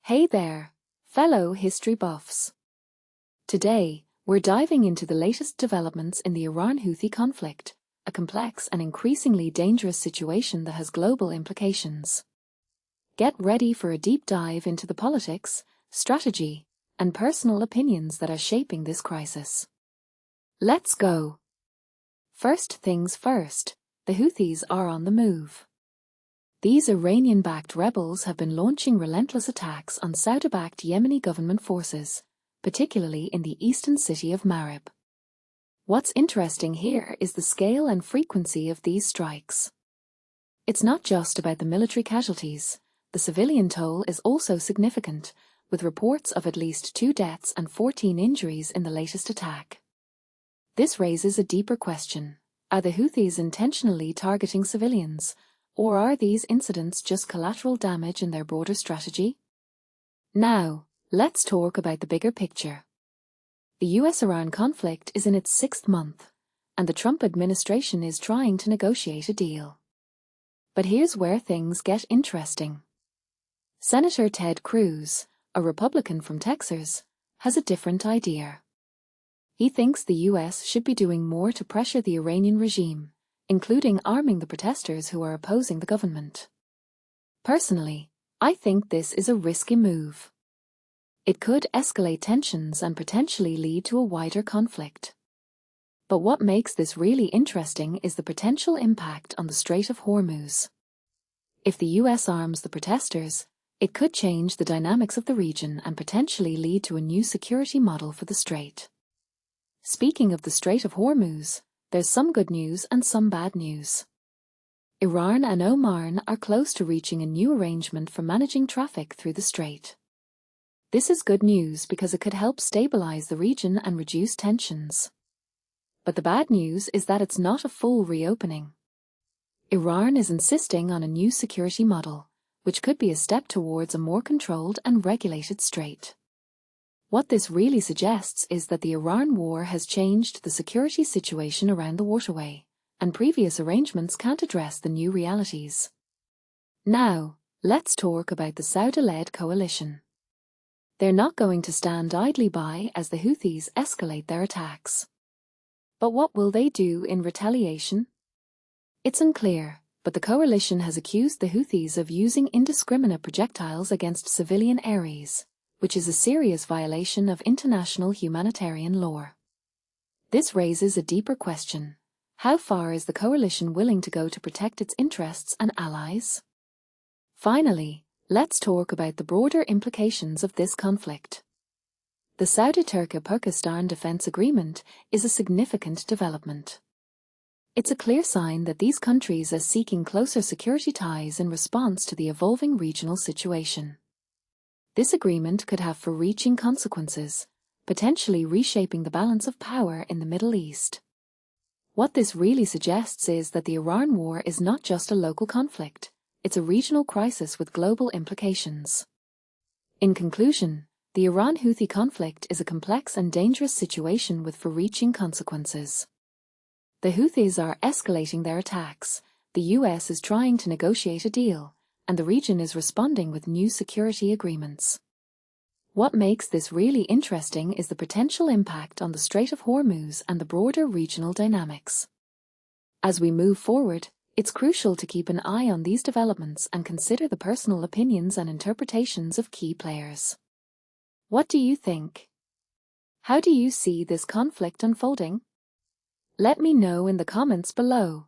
Hey there, fellow history buffs. Today, we're diving into the latest developments in the Iran-Houthi conflict, a complex and increasingly dangerous situation that has global implications. Get ready for a deep dive into the politics, strategy, and personal opinions that are shaping this crisis. Let's go. First things first, the Houthis are on the move. These Iranian-backed rebels have been launching relentless attacks on Saudi-backed Yemeni government forces, particularly in the eastern city of Marib. What's interesting here is the scale and frequency of these strikes. It's not just about the military casualties. The civilian toll is also significant, with reports of at least 2 deaths and 14 injuries in the latest attack. This raises a deeper question. Are the Houthis intentionally targeting civilians, or are these incidents just collateral damage in their broader strategy? Now, let's talk about the bigger picture. The US-Iran conflict is in its 6th month, and the Trump administration is trying to negotiate a deal. But here's where things get interesting. Senator Ted Cruz, a Republican from Texas, has a different idea. He thinks the US should be doing more to pressure the Iranian regime, including arming the protesters who are opposing the government. Personally, I think this is a risky move. It could escalate tensions and potentially lead to a wider conflict. But what makes this really interesting is the potential impact on the Strait of Hormuz. If the US arms the protesters, it could change the dynamics of the region and potentially lead to a new security model for the strait. Speaking of the Strait of Hormuz, there's some good news and some bad news. Iran and Oman are close to reaching a new arrangement for managing traffic through the strait. This is good news because it could help stabilize the region and reduce tensions. But the bad news is that it's not a full reopening. Iran is insisting on a new security model, which could be a step towards a more controlled and regulated strait. What this really suggests is that the Iran war has changed the security situation around the waterway, and previous arrangements can't address the new realities. Now, let's talk about the Saudi-led coalition. They're not going to stand idly by as the Houthis escalate their attacks. But what will they do in retaliation? It's unclear, but the coalition has accused the Houthis of using indiscriminate projectiles against civilian areas, which is a serious violation of international humanitarian law. This raises a deeper question. How far is the coalition willing to go to protect its interests and allies? Finally, let's talk about the broader implications of this conflict. The Saudi-Turkey-Pakistan Defense Agreement is a significant development. It's a clear sign that these countries are seeking closer security ties in response to the evolving regional situation. This agreement could have far-reaching consequences, potentially reshaping the balance of power in the Middle East. What this really suggests is that the Iran war is not just a local conflict, it's a regional crisis with global implications. In conclusion, the Iran-Houthi conflict is a complex and dangerous situation with far-reaching consequences. The Houthis are escalating their attacks, the US is trying to negotiate a deal, and the region is responding with new security agreements. What makes this really interesting is the potential impact on the Strait of Hormuz and the broader regional dynamics. As we move forward, it's crucial to keep an eye on these developments and consider the personal opinions and interpretations of key players. What do you think? How do you see this conflict unfolding? Let me know in the comments below.